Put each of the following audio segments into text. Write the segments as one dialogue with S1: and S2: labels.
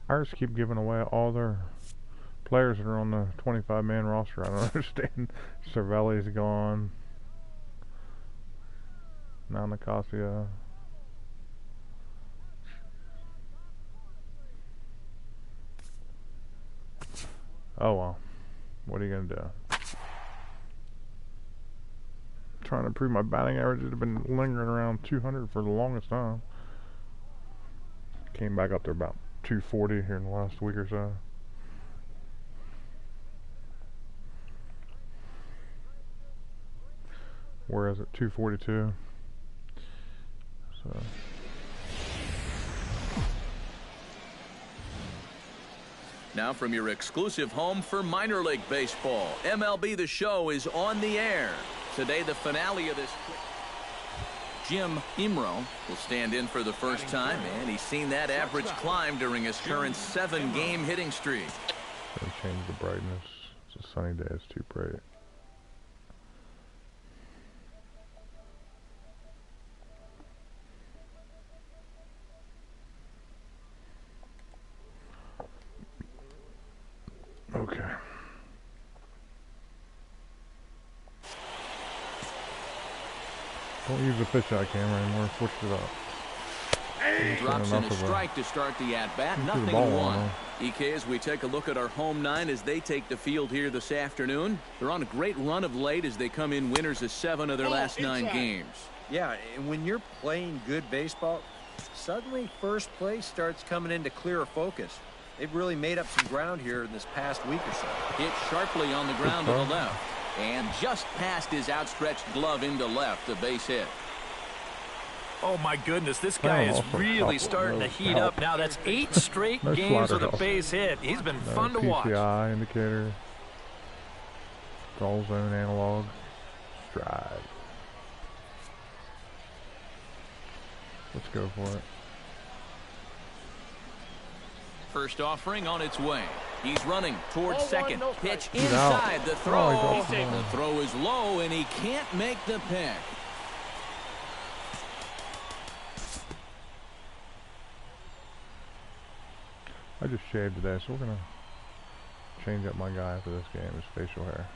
S1: Pirates keep giving away all their players that are on the 25-man roster. I don't understand. Cervelli's gone. Now Nicosia. Oh well. What are you gonna do? Trying to improve my batting average. It's been lingering around 200 for the longest time. Came back up to about 240 here in the last week or so. Whereas at 242. So.
S2: Now from your exclusive home for minor league baseball, MLB The Show is on the air. Today, the finale of this. Jim Imro will stand in for the first time, and he's seen that average climb during his current 7-game hitting streak.
S1: Gonna change the brightness. It's a sunny day. It's too bright. Okay. Don't use the fisheye camera anymore. Switch it up.
S2: Drops in a strike to start the at-bat. Nothing in one. EK, as we take a look at our home nine as they take the field here this afternoon. They're on a great run of late as they come in winners of 7 of their last 9 games.
S3: Yeah, and when you're playing good baseball, suddenly first place starts coming into clearer focus. They've really made up some ground here in this past week or so.
S2: Hit sharply on the ground to the left. And just past his outstretched glove into left, a base hit.
S4: Oh my goodness, this guy is really starting to heat up now. That's 8 straight games with a base hit. He's been fun to watch.
S1: PCI indicator. Goal zone analog. Stride. Let's go for it.
S2: First offering on its way. He's running towards second. Pitch inside the throw. The throw is low, and he can't make the pick.
S1: I just shaved today, so we're going to change up my guy after this game, his facial hair.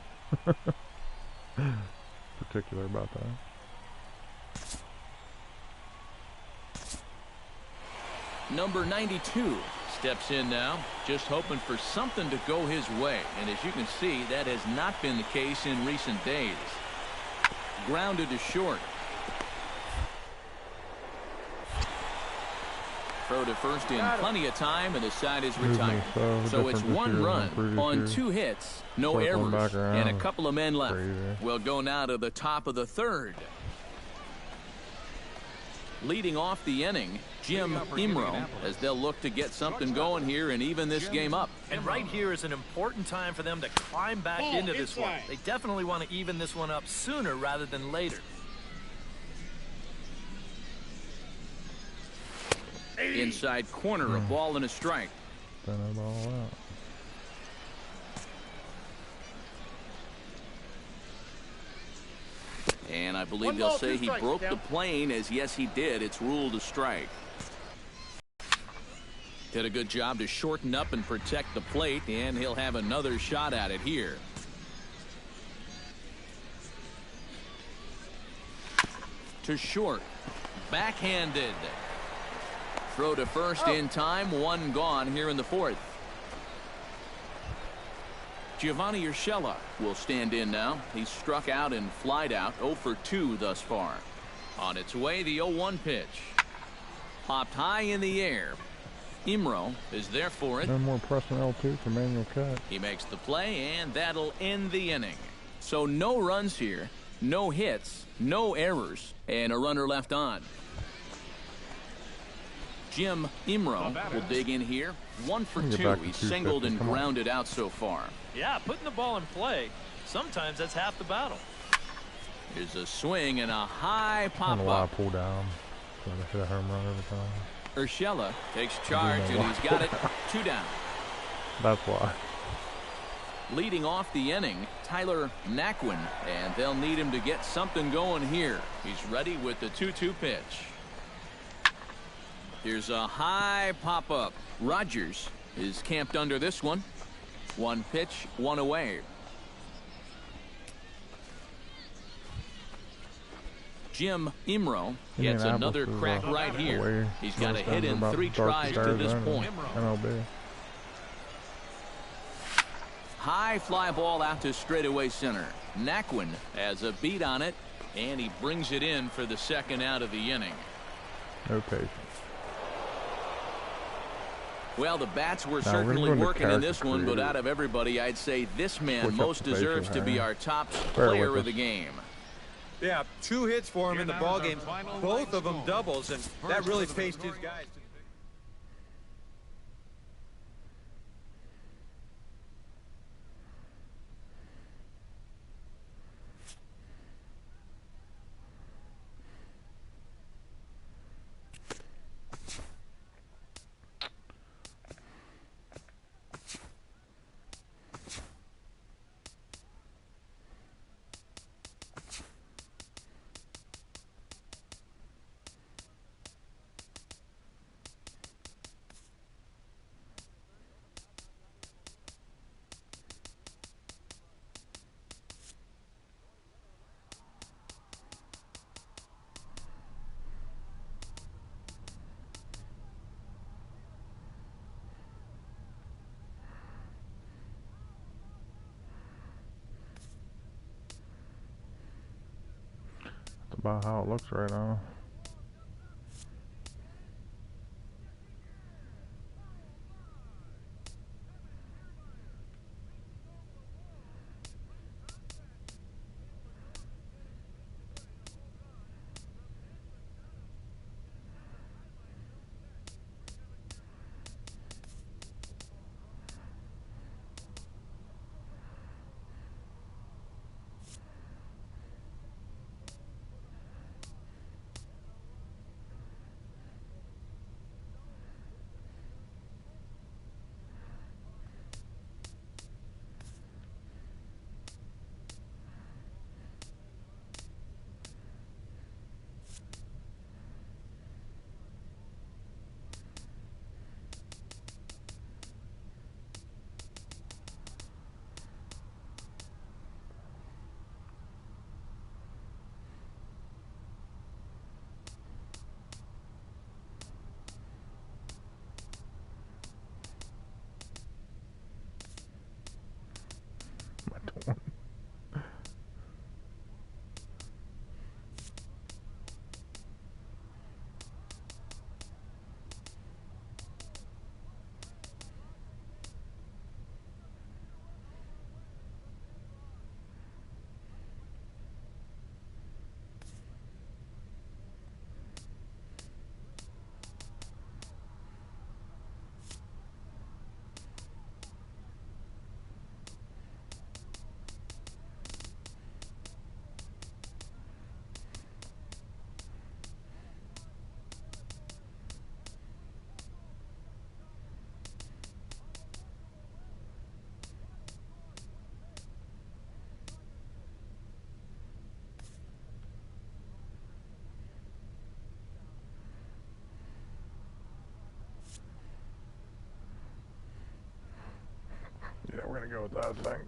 S1: Particular about that.
S2: Number 92 steps in now, just hoping for something to go his way. And as you can see, that has not been the case in recent days. Grounded to short. Throw to first in plenty of time, and the side is retired. So it's 1 run on 2 hits, no errors, and a couple of men left. We'll go now to the top of the 3rd. Leading off the inning, Jim Imro, as they'll look to get something going here and even this game up.
S4: And right here is an important time for them to climb back into this one. They definitely want to even this one up sooner rather than later.
S2: Inside corner, a ball and a strike. And I believe they'll say he broke the plane, as yes he did. It's ruled a strike. Did a good job to shorten up and protect the plate, and he'll have another shot at it here. To short. Backhanded. Throw to first in time. 1 gone here in the 4th. Giovanni Urshela will stand in now. He's struck out and flied out. 0 for 2 thus far. On its way, the 0-1 pitch. Popped high in the air. Imro is there for it.
S1: No more pressing L2 for manual cut.
S2: He makes the play, and that'll end the inning. So no runs here, no hits, no errors, and a runner left on. Jim Imro will dig in here. 1 for 2. He's singled and grounded out so far.
S4: Yeah, putting the ball in play, sometimes that's half the battle.
S2: Here's a swing and a high pop
S1: I
S2: up.
S1: pull down. So I hit a home run every time.
S2: Urshela takes charge, and he's got it. 2 down.
S1: That's why.
S2: Leading off the inning, Tyler Naquin, and they'll need him to get something going here. He's ready with the 2-2 pitch. Here's a high pop-up. Rogers is camped under this one. 1 pitch, 1 away. Jim Imro gets another crack right here. He's got a hit in 3 tries to this point.
S1: MLB.
S2: High fly ball out to straightaway center. Naquin has a beat on it, and he brings it in for the 2nd out of the inning.
S1: No patience.
S2: Well, the bats were certainly working in this one, but out of everybody, I'd say this man most deserves to be our top player of the game.
S3: Yeah, 2 hits for him in the ballgame, both of them doubles, and that really paced his guys.
S1: That's about how it looks right now. Yeah, we're gonna go with that thing.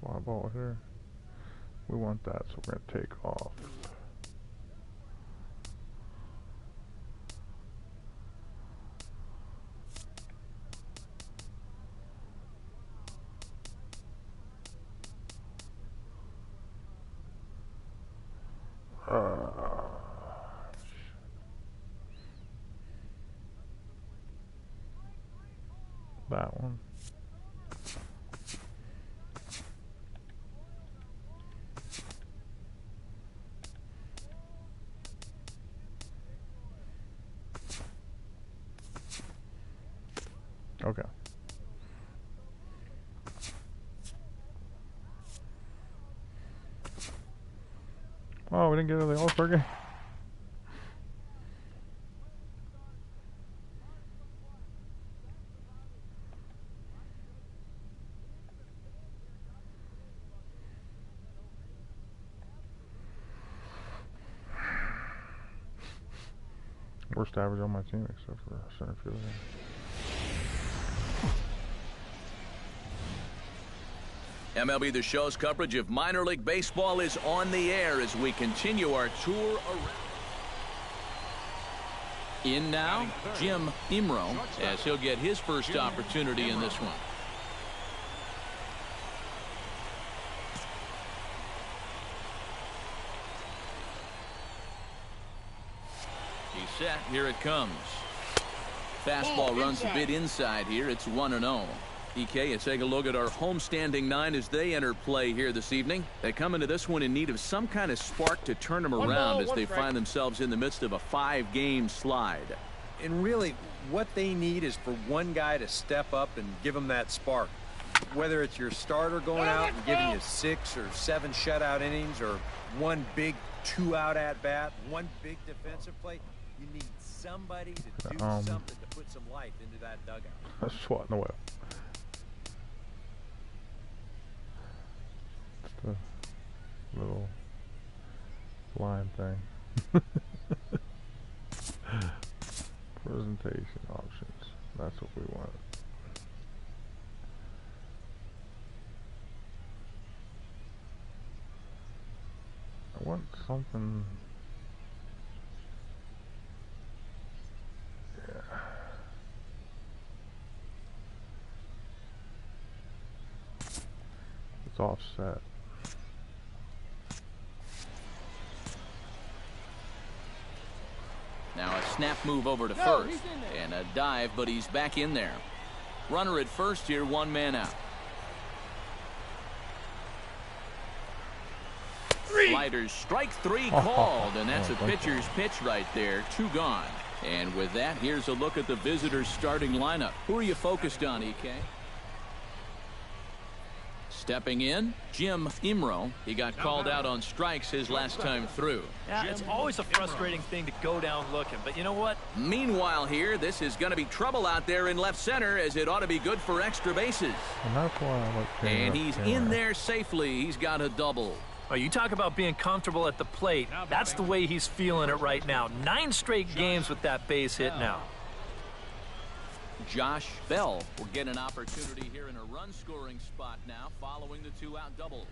S1: Fly ball here. We want that, so we're gonna take off. that one. Okay. Oh, we didn't get to the All-Star game. Worst average on my team except for center field.
S2: MLB The Show's coverage of minor league baseball is on the air as we continue our tour around. In now, Jim Imro, as he'll get his first opportunity in this one. He's set. Here it comes. Fastball runs a bit inside here. It's 1-0. EK, let's take a look at our homestanding nine as they enter play here this evening. They come into this one in need of some kind of spark to turn them around as they find themselves in the midst of a 5-game slide.
S3: And really, what they need is for one guy to step up and give them that spark. Whether it's your starter going out and giving you 6 or 7 shutout innings, or one big 2-out at-bat, one big defensive play, you need somebody to do something to put some life into that dugout.
S1: That's swatting away. The little line thing. Presentation options. That's what we want. I want something. Yeah. It's offset.
S2: Now a snap move over to first and a dive, but he's back in there. Runner at first here, 1 man out. Sliders, strike 3 called, and that's a pitcher's pitch right there. 2 gone. And with that, here's a look at the visitors' starting lineup. Who are you focused on, EK? Stepping in, Jim Imro. He got called out on strikes his last time through.
S4: Yeah, it's always a frustrating thing to go down looking, but you know what?
S2: Meanwhile here, this is going to be trouble out there in left center, as it ought to be good for extra bases.
S1: And that's why I like
S2: and he's in there safely. He's got a double.
S4: Oh, you talk about being comfortable at the plate. That's the way he's feeling it right now. 9 straight games with that base hit now.
S2: Josh Bell will get an opportunity here in a run-scoring spot now following the 2-out double.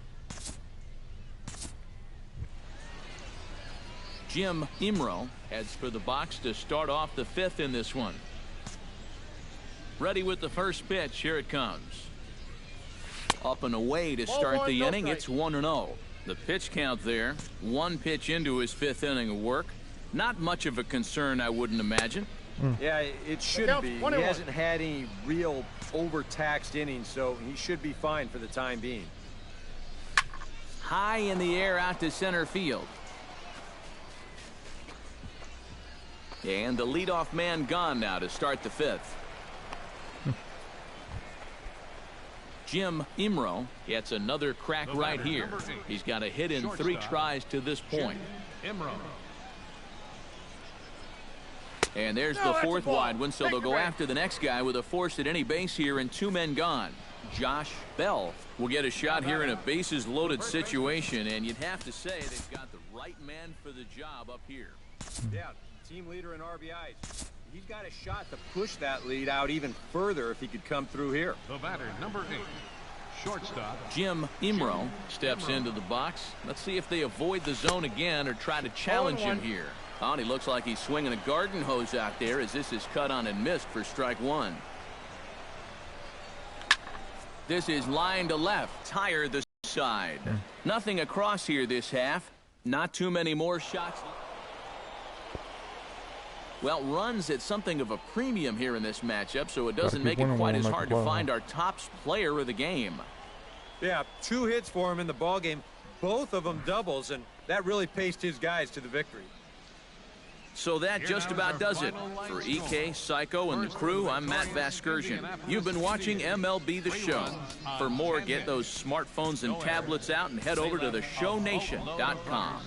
S2: Jim Imro heads for the box to start off the 5th in this one. Ready with the first pitch. Here it comes. Up and away to start the inning. It's 1-0. The pitch count there. 1 pitch into his 5th inning of work. Not much of a concern, I wouldn't imagine.
S3: Yeah, it should be. He hasn't had any real overtaxed innings, so he should be fine for the time being.
S2: High in the air out to center field. And the leadoff man gone now to start the 5th. Jim Imro gets another crack right here. He's got a hit in 3 tries to this point. And there's the 4th wide one, so they'll go after the next guy with a force at any base here and 2 men gone. Josh Bell will get a shot here in a bases-loaded situation, and you'd have to say they've got the right man for the job up here.
S3: Yeah, team leader in RBIs. He's got a shot to push that lead out even further if he could come through here.
S5: The batter, number 8, shortstop.
S2: Jim Imro steps into the box. Let's see if they avoid the zone again or try to challenge him here. Oh, and he looks like he's swinging a garden hose out there as this is cut on and missed for strike 1. This is line to left. Tire the side. Nothing across here this half. Not too many more shots. Well, runs at something of a premium here in this matchup, so it doesn't make it quite as hard to find our top player of the game.
S3: Yeah, 2 hits for him in the ball game, both of them doubles, and that really paced his guys to the victory.
S2: So that just about does it. For EK, Psycho, and the crew, I'm Matt Vasgersian. You've been watching MLB The Show. For more, get those smartphones and tablets out and head over to theshownation.com.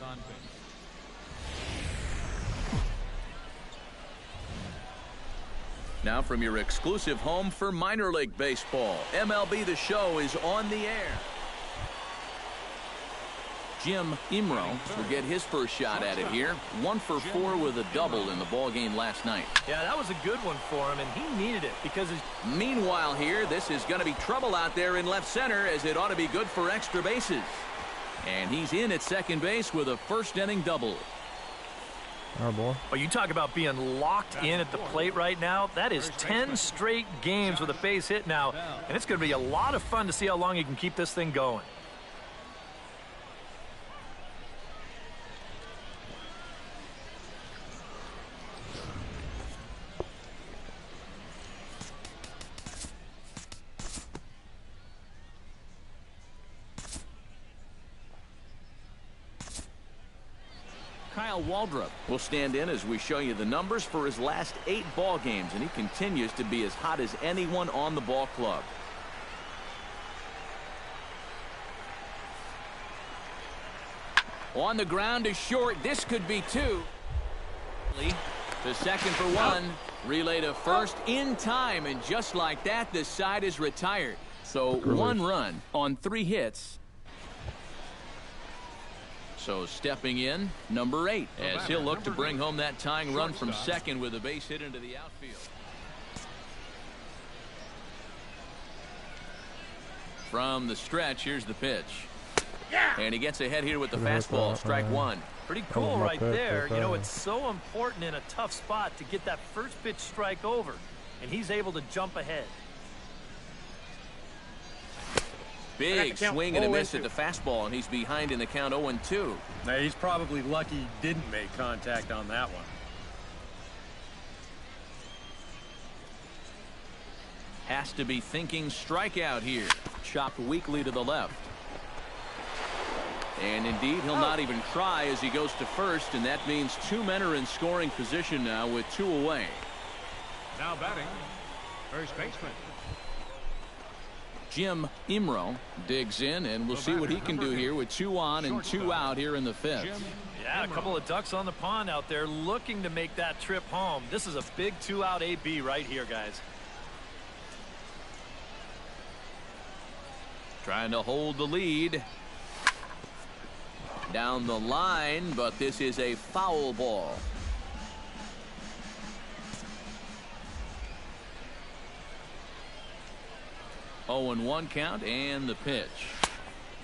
S2: Now from your exclusive home for minor league baseball, MLB The Show is on the air. Jim Imro will get his first shot at it here. 1 for 4 with a double in the ball game last night.
S4: Yeah, that was a good one for him, and he needed it because
S2: meanwhile here, this is going to be trouble out there in left center, as it ought to be good for extra bases. And he's in at second base with a first-inning double.
S1: Oh, boy.
S4: Well, you talk about being locked in at the plate right now. That is 10 straight games with a base hit now, and it's going to be a lot of fun to see how long he can keep this thing going.
S2: Kyle Waldrop will stand in as we show you the numbers for his last 8 ball games, and he continues to be as hot as anyone on the ball club. On the ground is short. This could be 2. To second for 1. Relay to first in time, and just like that, the side is retired. So 1 run on 3 hits. So stepping in, number 8, as he'll look to bring home that tying run from second with a base hit into the outfield. From the stretch, here's the pitch. And he gets ahead here with the fastball, strike 1.
S4: Pretty cool right there. You know, it's so important in a tough spot to get that first pitch strike over, and he's able to jump ahead.
S2: Big swing and a miss at the fastball, and he's behind in the count 0-2.
S3: Now, he's probably lucky he didn't make contact on that one.
S2: Has to be thinking strikeout here. Chopped weakly to the left. And indeed, he'll not even try as he goes to first, and that means 2 men are in scoring position now with 2 away.
S5: Now batting, first baseman
S2: Jim Imro digs in, and we'll see what he can do here with 2 on and 2 out here in the 5th.
S4: Yeah, a couple of ducks on the pond out there looking to make that trip home. This is a big 2-out AB right here, guys.
S2: Trying to hold the lead. Down the line, but this is a foul ball. Oh, and 1 count, and the pitch.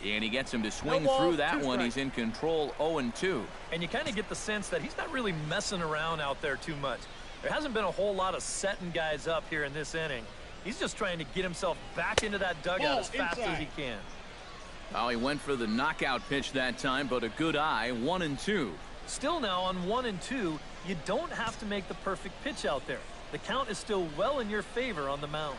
S2: And he gets him to swing through that one. He's in control, 0-2.
S4: And you kind of get the sense that he's not really messing around out there too much. There hasn't been a whole lot of setting guys up here in this inning. He's just trying to get himself back into that dugout as fast as he can.
S2: Oh, he went for the knockout pitch that time, but a good eye, 1-2.
S4: Still now on 1-2, you don't have to make the perfect pitch out there. The count is still well in your favor on the mound.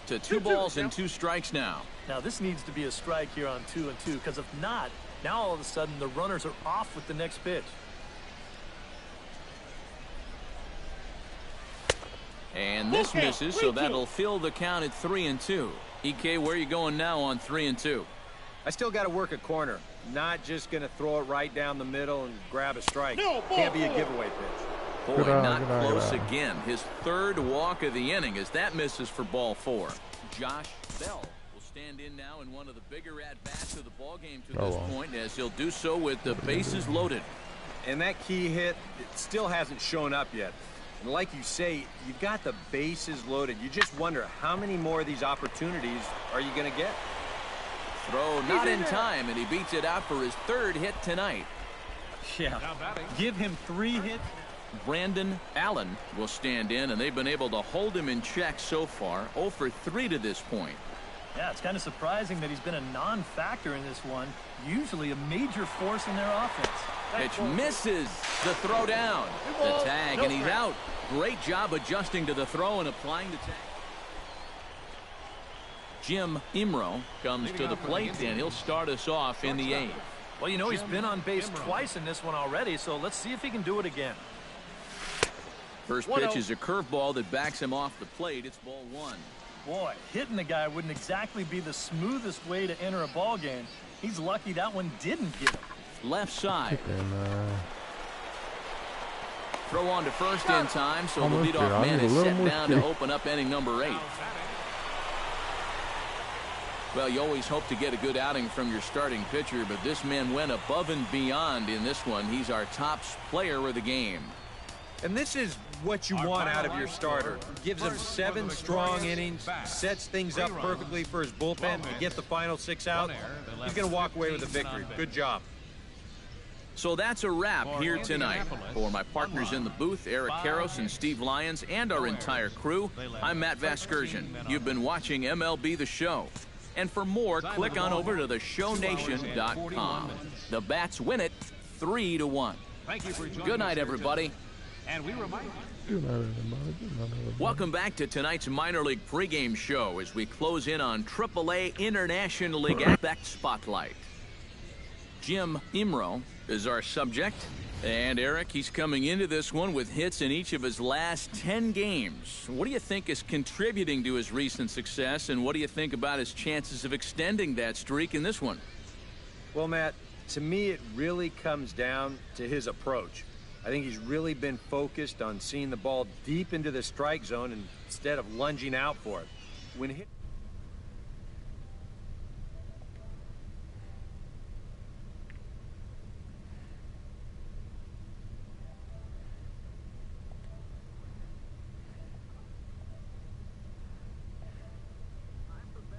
S2: To 2 balls and 2 strikes now.
S4: Now this needs to be a strike here on 2-2, because if not, now all of a sudden the runners are off with the next pitch.
S2: And this misses, so that'll fill the count at 3-2. EK, where are you going now on 3-2?
S3: I still got to work a corner. Not just going to throw it right down the middle and grab a strike. Can't be a giveaway pitch.
S2: Boy, not close again. His 3rd walk of the inning as that misses for ball 4. Josh Bell will stand in now in one of the bigger at-bats of the ballgame to this point, as he'll do so with the bases loaded.
S3: And that key hit, it still hasn't shown up yet. And like you say, you've got the bases loaded. You just wonder how many more of these opportunities are you going to get?
S2: Throw not in time, and he beats it out for his 3rd hit tonight.
S3: Yeah, give him 3 hits.
S2: Brandon Allen will stand in, and they've been able to hold him in check so far. 0 for 3 to this point.
S4: Yeah, it's kind of surprising that he's been a non-factor in this one. Usually a major force in their offense.
S2: Pitch misses. The throw down. The tag, and he's out. Great job adjusting to the throw and applying the tag. Jim Imro comes to the plate, and he'll start us off in the 8th.
S4: Well, you know, he's been on base twice in this one already, so let's see if he can do it again.
S2: First pitch is a curveball that backs him off the plate. It's ball 1.
S4: Boy, hitting the guy wouldn't exactly be the smoothest way to enter a ball game. He's lucky that one didn't get him.
S2: Left side. Throw on to first in time, so the leadoff man is set down to open up inning number 8. Well, you always hope to get a good outing from your starting pitcher, but this man went above and beyond in this one. He's our top player of the game.
S3: And this is what you want out of your starter. Gives him 7 strong innings, sets things up perfectly for his bullpen to get the final 6 out. He's going to walk away with a victory. Good job.
S2: So that's a wrap here tonight. For my partners in the booth, Eric Karros and Steve Lyons, and our entire crew, I'm Matt Vasgersian. You've been watching MLB The Show. And for more, click on over to theshownation.com. The Bats win it 3-1. Good night, everybody.
S5: And we remind
S2: Welcome back to tonight's minor league pregame show as we close in on AAA International League Aspect Spotlight. Jim Imro is our subject. And Eric, he's coming into this one with hits in each of his last 10 games. What do you think is contributing to his recent success, and what do you think about his chances of extending that streak in this one?
S3: Well, Matt, to me it really comes down to his approach. I think he's really been focused on seeing the ball deep into the strike zone instead of lunging out for it. When hit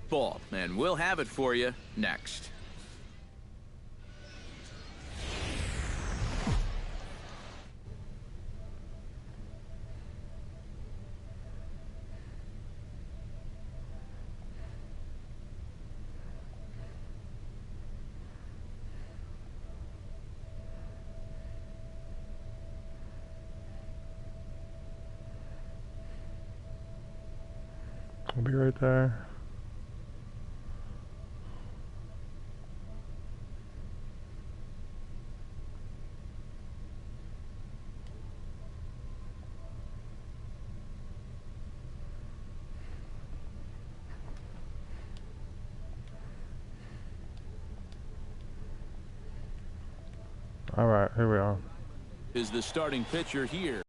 S2: ball, and we'll have it for you next.
S1: I'll be right there. All right, here we are.
S2: Is the starting pitcher here.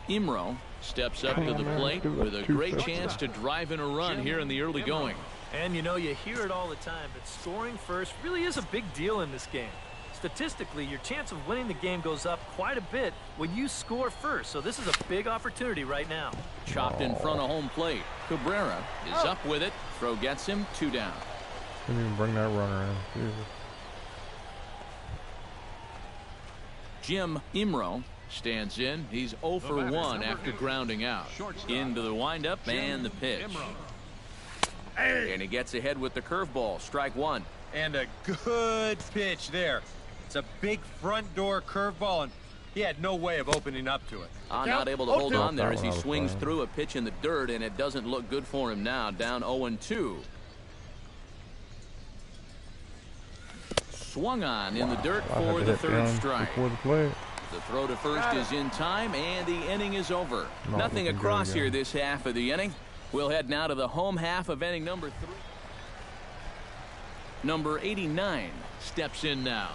S2: Imro steps up to the plate with a great chance to drive in a run here in the early going.
S4: And you know, you hear it all the time, but scoring first really is a big deal in this game. Statistically, your chance of winning the game goes up quite a bit when you score first, so this is a big opportunity right now.
S2: Chopped in front of home plate. Cabrera is up with it. Throw gets him 2 down.
S1: Didn't even bring that runner in. Jesus.
S2: Jim Imro stands in. He's 0 for 1 after grounding out. Into the windup and the pitch. And he gets ahead with the curveball. Strike 1.
S3: and a good pitch there. It's a big front door curveball, and he had no way of opening up to it.
S2: Not able to hold on there as he swings through a pitch in the dirt, and it doesn't look good for him now. Down 0-2. Swung on in the dirt for the third strike. The throw to first is in time, and the inning is over. Nothing across here this half of the inning. We'll head now to the home half of inning number 3. Number 89 steps in now.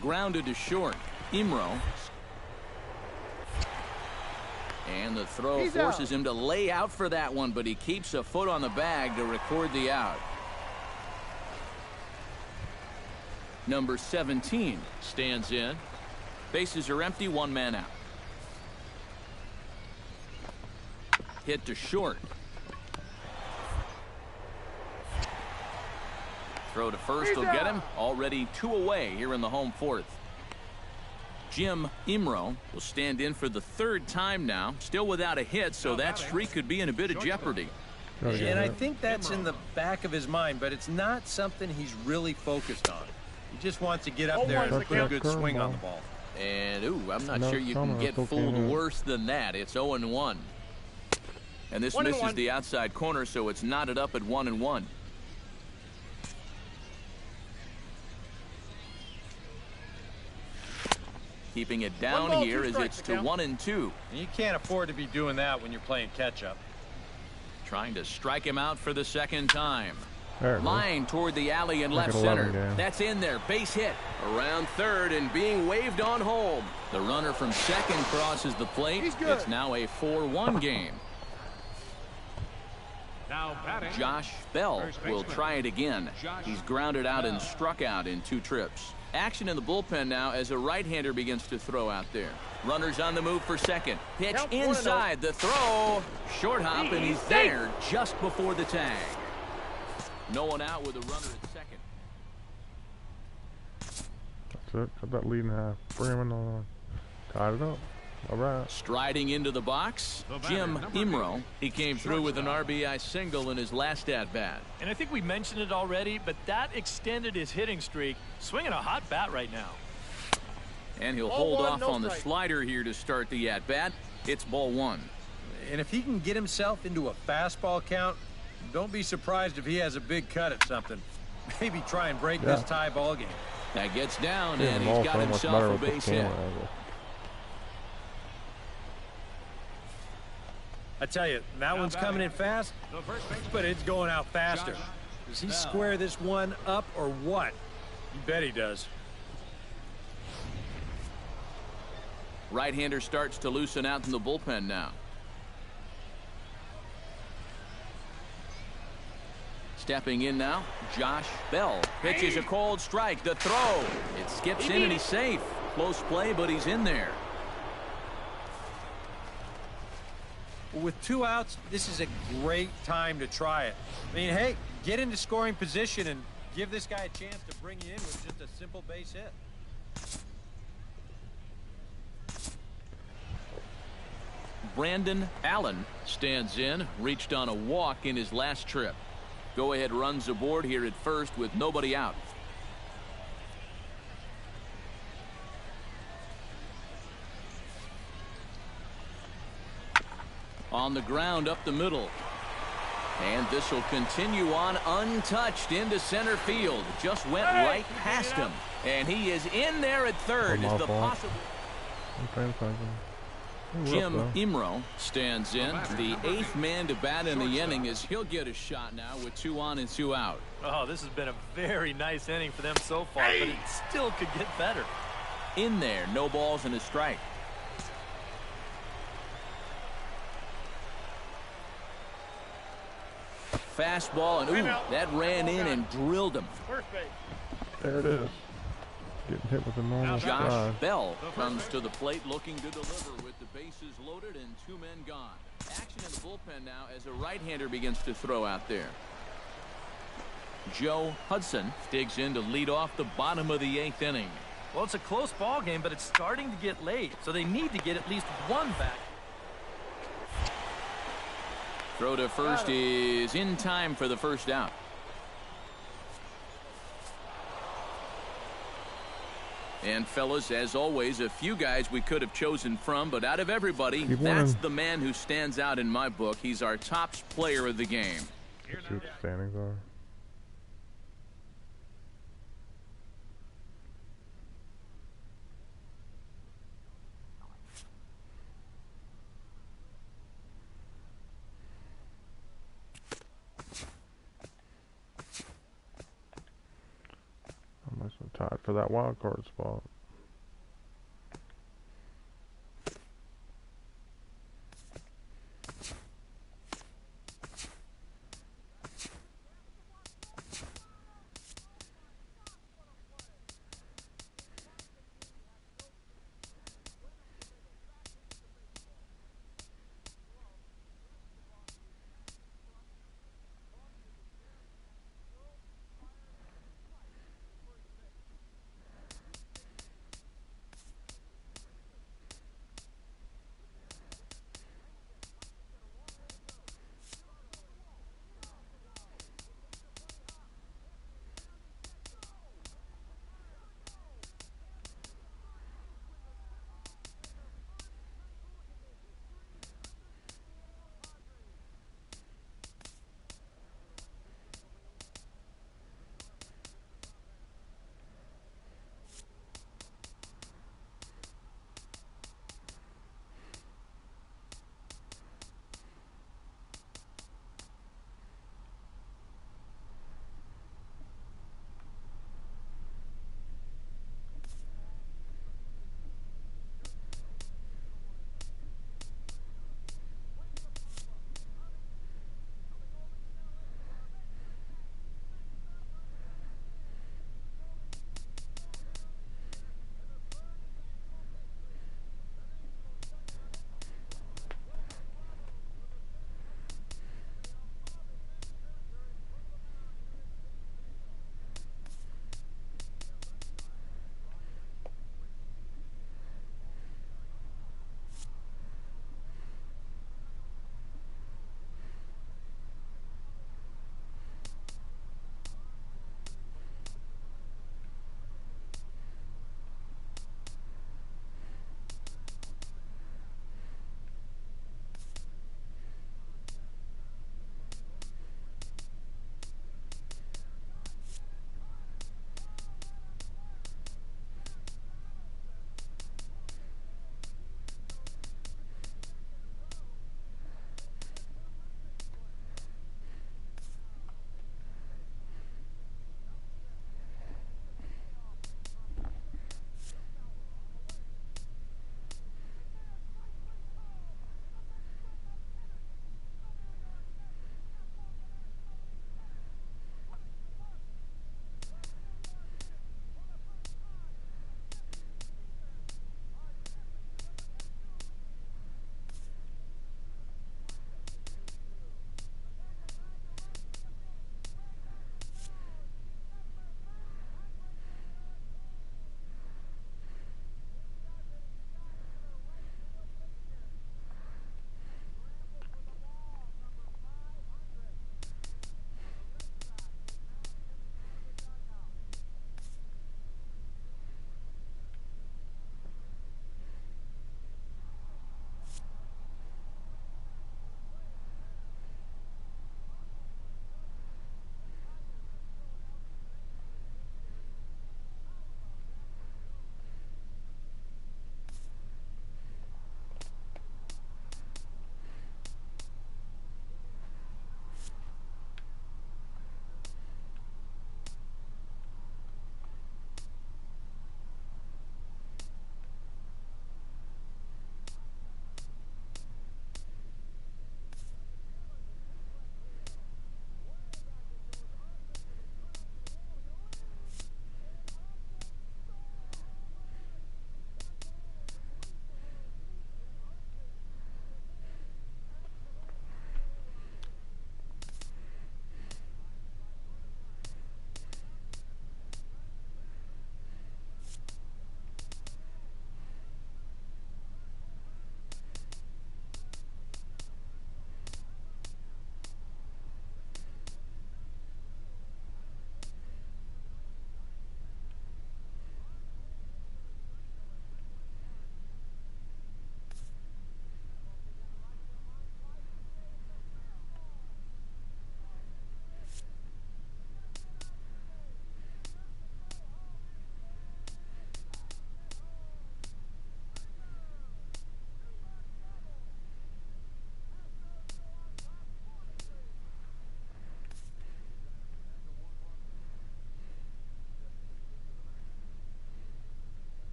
S2: Grounded to short. Imro. And the throw forces him to lay out for that one, but he keeps a foot on the bag to record the out. Number 17 stands in. Bases are empty, 1 man out. Hit to short. Throw to first will get him. Already 2 away here in the home 4th. Jim Imro will stand in for the 3rd time now. Still without a hit, so that streak could be in a bit of jeopardy.
S3: And I think that's in the back of his mind, but it's not something he's really focused on. He just wants to get up there and put a good swing on the ball.
S2: And, I'm not sure you can get fooled worse than that. It's 0-1. And this misses the outside corner, so it's knotted up at 1-1. Keeping it down here as it's to 1-2.
S3: And you can't afford to be doing that when you're playing catch-up.
S2: Trying to strike him out for the second time.
S1: Line
S2: toward the alley and left center. That's in there. Base hit. Around third and being waved on home. The runner from second crosses the plate. It's now a 4-1 game.
S5: Now batting,
S2: Josh Bell will try it again. He's grounded out and struck out in 2 trips. Action in the bullpen now as a right-hander begins to throw out there. Runners on the move for second. Pitch inside. The throw. Short hop, and he's there just before the tag. No one out with a runner at second.
S1: That's it. How about leading half? Freeman on. Tied it up. All right.
S2: Striding into the box, Jim Imro. He came through with an RBI single in his last at-bat.
S4: And I think we mentioned it already, but that extended his hitting streak. Swinging a hot bat right now.
S2: And he'll hold off on the slider here to start the at-bat. It's ball 1.
S3: And if he can get himself into a fastball count, don't be surprised if he has a big cut at something. Maybe try and break this tie ball game.
S2: That gets down, and he's got himself a base hit.
S3: I tell you, that one's coming in fast, but it's going out faster. Does he square this one up or what? You bet he does.
S2: Right-hander starts to loosen out in the bullpen now. Stepping in now, Josh Bell pitches a cold strike. The throw. It skips in and he's safe. Close play, but he's in there.
S3: With 2 outs, this is a great time to try it. I mean, hey, get into scoring position and give this guy a chance to bring you in with just a simple base hit.
S2: Brandon Allen stands in, reached on a walk in his last trip. Go-ahead runs aboard here at first with nobody out. On the ground up the middle. And this will continue on untouched into center field. Just went right past him. And he is in there at third. Is the possible. Jim Imro stands in, the 8th man to bat in the inning, as he'll get a shot now with 2 on and 2 out.
S4: Oh, this has been a very nice inning for them so far, but it still could get better.
S2: In there, no balls and a strike. Fastball, and that ran in and drilled him.
S1: There it is. Getting hit with a normal
S2: Josh
S1: drive.
S2: Bell comes to the plate looking to deliver with the bases loaded and 2 men gone. Action in the bullpen now as a right-hander begins to throw out there. Joe Hudson digs in to lead off the bottom of the 8th inning.
S4: Well, it's a close ball game, but it's starting to get late, so they need to get at least 1 back.
S2: Throw to first is in time for the first out. And fellas, as always, a few guys we could have chosen from, but out of everybody, that's the man who stands out in my book. He's our top player of the game.
S1: Let's see what the standings are. Almost tied for that wild card spot.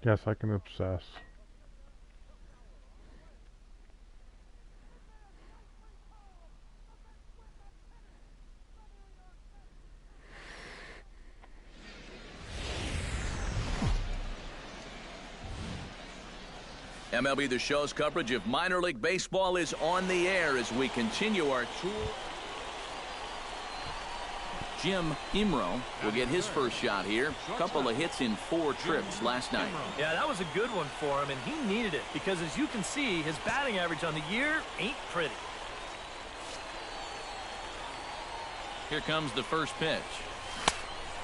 S1: Yes, I can obsess.
S2: MLB The Show's coverage of minor league baseball is on the air as we continue our tour. Jim Imro will get his first shot here. A couple of hits in 4 trips last night.
S4: Yeah, that was a good one for him, and he needed it because, as you can see, his batting average on the year ain't pretty.
S2: Here comes the first pitch.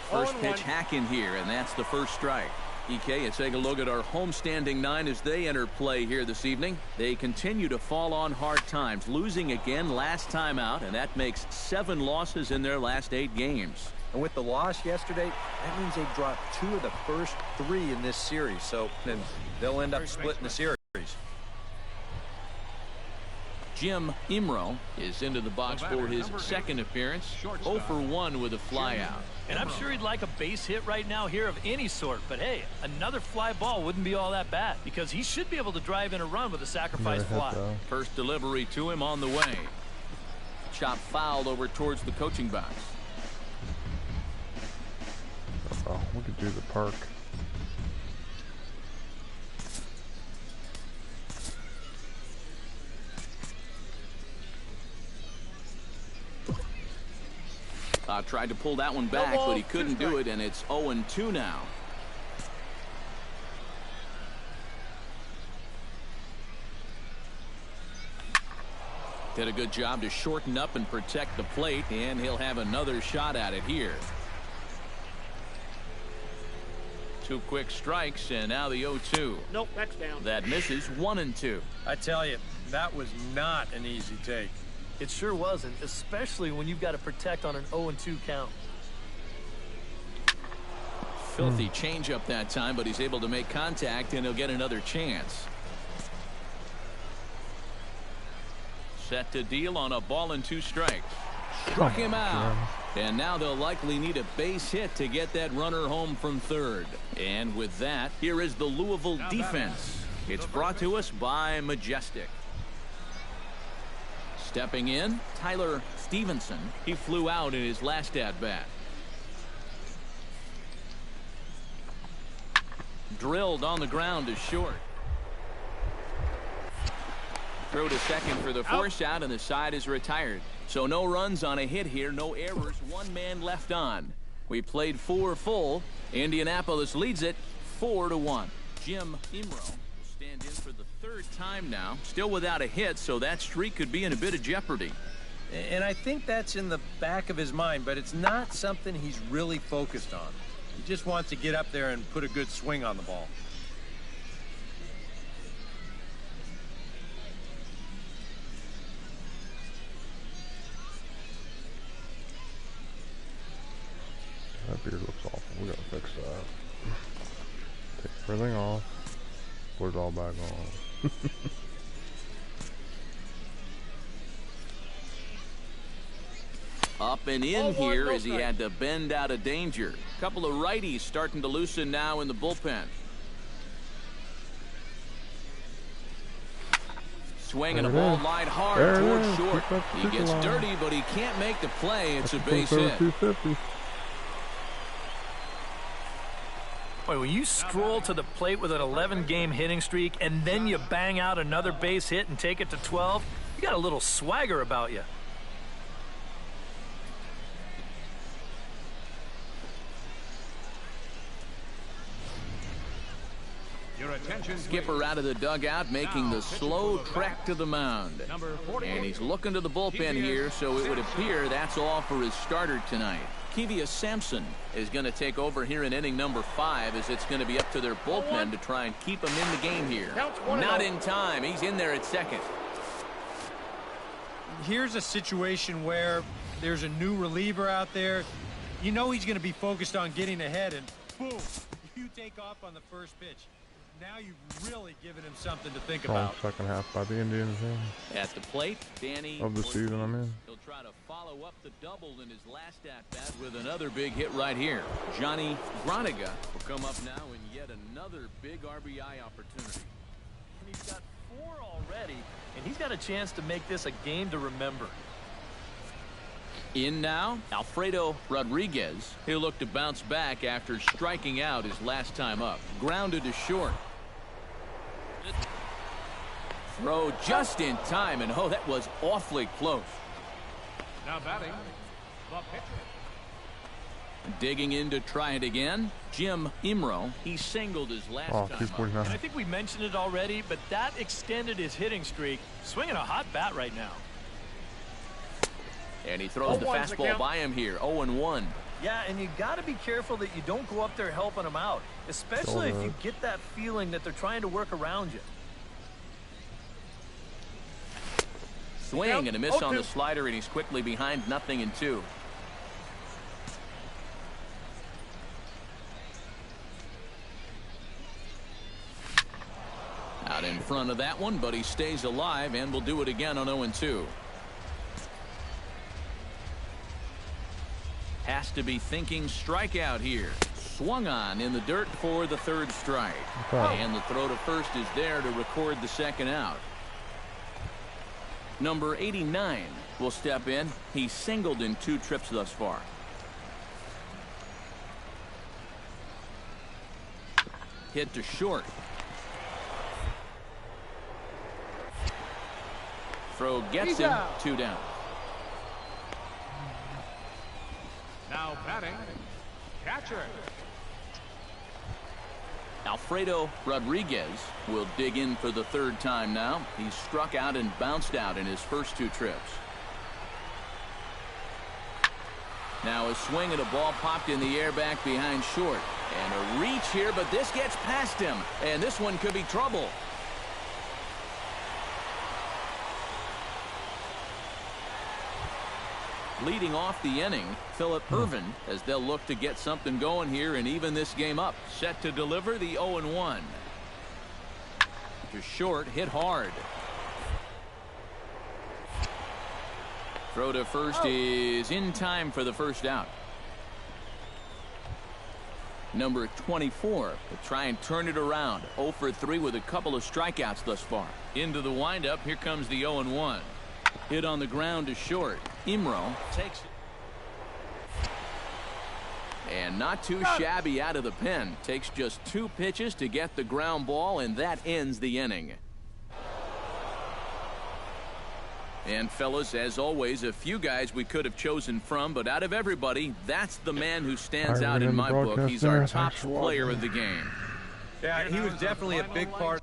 S2: First pitch hack in here, and that's the first strike. EK, let's take a look at our homestanding 9 as they enter play here this evening. They continue to fall on hard times, losing again last time out, and that makes 7 losses in their last 8 games.
S3: And with the loss yesterday, that means they dropped 2 of the first 3 in this series. So then they'll end up splitting the series.
S2: Jim Imro is into the box for his second appearance. 0 for 1 with a flyout.
S4: And I'm sure he'd like a base hit right now here of any sort. But, hey, another fly ball wouldn't be all that bad because he should be able to drive in a run with a sacrifice fly.
S2: First delivery to him on the way. Chop fouled over towards the coaching box.
S1: Oh, we could do the park.
S2: Tried to pull that one back, but he couldn't do it, and it's 0-2 now. Did a good job to shorten up and protect the plate, and he'll have another shot at it here. 2 quick strikes, and now the 0-2.
S5: Nope, that's down.
S2: That misses. 1-2.
S3: I tell you, that was not an easy take.
S4: It sure wasn't, especially when you've got to protect on an 0-2 count.
S2: Filthy changeup that time, but he's able to make contact, and he'll get another chance. Set to deal on a ball and 2 strikes. Struck him out. And now they'll likely need a base hit to get that runner home from third. And with that, here is the Louisville defense. It's brought to us by Majestic. Stepping in, Tyler Stevenson. He flew out in his last at-bat. Drilled on the ground to short. Throw to second for the force out, and the side is retired. So no runs on a hit here, no errors, 1 man left on. We played 4 full. Indianapolis leads it 4-1. Jim Imro will stand in for the 3rd time now, still without a hit, so that streak could be in a bit of jeopardy.
S3: And I think that's in the back of his mind, but it's not something he's really focused on. He just wants to get up there and put a good swing on the ball.
S1: That beard looks awful. We gotta fix that. Take everything off. Put it all back on.
S2: Up and in here as he had to bend out of danger. Couple of righties starting to loosen now in the bullpen. Swinging a ball line hard towards short. He gets dirty, but he can't make the play. It's a base hit.
S1: 250.
S4: Boy, when you stroll to the plate with an 11-game hitting streak and then you bang out another base hit and take it to 12, you got a little swagger about you.
S5: Your attention,
S2: Skipper out of the dugout, making the slow trek to the mound. And he's looking to the bullpen here, so it would appear that's all for his starter tonight. Kevius Sampson is going to take over here in inning number 5, as it's going to be up to their bullpen to try and keep him in the game here. Not in time. He's in there at second.
S3: Here's a situation where there's a new reliever out there. You know he's going to be focused on getting ahead, and boom, you take off on the first pitch. Now you've really given him something to think
S1: Strong
S3: about.
S1: second half by the Indians here.
S2: At the plate, Danny
S1: Of the season I'm in.
S2: He'll try to follow up the double in his last at-bat with another big hit right here. Johnny Groniga will come up now in yet another big RBI opportunity.
S4: And he's got 4 already, and he's got a chance to make this a game to remember.
S2: In now, Alfredo Rodriguez. He'll look to bounce back after striking out his last time up. Grounded to short. Throw just in time, and oh, that was awfully close.
S5: now batting, the pitcher.
S2: Digging in to try it again, Jim Imro. He singled his last time up.
S1: 249.
S4: And I think we mentioned it already, but that extended his hitting streak. Swinging a hot bat right now.
S2: And he throws the fastball by him here. 0-1.
S4: Yeah, and you got to be careful that you don't go up there helping them out, especially if you get that feeling that they're trying to work around you.
S2: Swing and a miss on the slider, and he's quickly behind 0-2. Out in front of that one, but he stays alive and will do it again on 0-2. Has to be thinking strikeout here. Swung on in the dirt for the 3rd strike. And the throw to first is there to record the 2nd out. Number 89 will step in. He's singled in 2 trips thus far. Hit to short. Throw gets him. 2 down.
S5: Now batting, catcher.
S2: Alfredo Rodriguez will dig in for the third time now. He's struck out and bounced out in his first 2 trips. Now a swing and a ball popped in the air back behind short. And a reach here, but this gets past him. And this one could be trouble. Leading off the inning, Phillip Ervin, as they'll look to get something going here and even this game up. Set to deliver the 0-1. To short, hit hard. Throw to first is in time for the first out. Number 24 will try and turn it around. 0 for 3 with a couple of strikeouts thus far. Into the windup, here comes the 0-1. Hit on the ground to short. Imro takes it. And not too shabby out of the pen. Takes just 2 pitches to get the ground ball, and that ends the inning. And fellas, as always, a few guys we could have chosen from, but out of everybody, that's the man who stands out in my book. He's our top player of the game.
S3: Yeah, he was definitely a big part.